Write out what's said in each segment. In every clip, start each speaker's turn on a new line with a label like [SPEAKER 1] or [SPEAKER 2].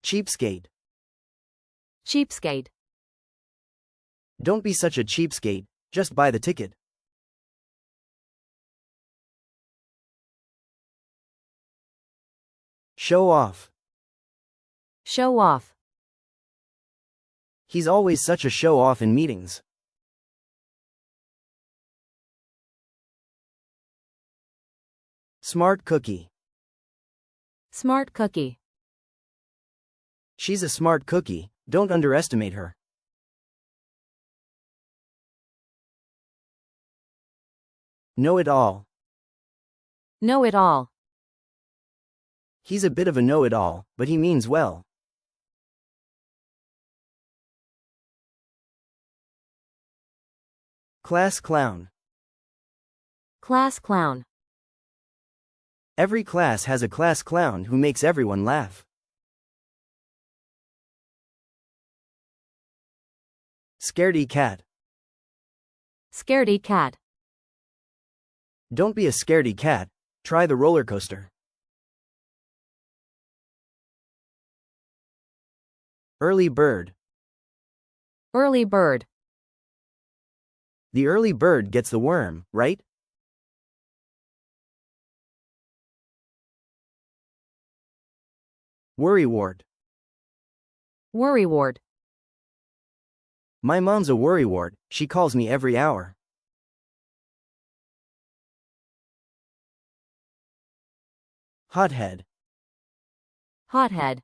[SPEAKER 1] Cheapskate.
[SPEAKER 2] Cheapskate.
[SPEAKER 1] Don't be such a cheapskate, just buy the ticket. Show off.
[SPEAKER 2] Show off.
[SPEAKER 1] He's always such a show-off in meetings. Smart cookie.
[SPEAKER 2] Smart cookie.
[SPEAKER 1] She's a smart cookie, don't underestimate her. Know-it-all.
[SPEAKER 2] Know-it-all.
[SPEAKER 1] He's a bit of a know-it-all, but he means well. Class clown.
[SPEAKER 2] Class clown.
[SPEAKER 1] Every class has a class clown who makes everyone laugh. Scaredy cat.
[SPEAKER 2] Scaredy cat.
[SPEAKER 1] Don't be a scaredy cat, try the roller coaster. Early bird.
[SPEAKER 2] Early bird.
[SPEAKER 1] The early bird gets the worm, right? Worrywart.
[SPEAKER 2] Worrywart.
[SPEAKER 1] My mom's a worrywart, she calls me every hour. Hothead.
[SPEAKER 2] Hothead.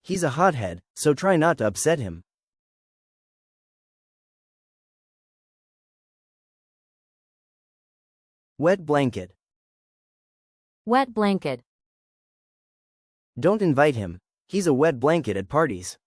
[SPEAKER 1] He's a hothead, so try not to upset him. Wet blanket.
[SPEAKER 2] Wet blanket.
[SPEAKER 1] Don't invite him, he's a wet blanket at parties.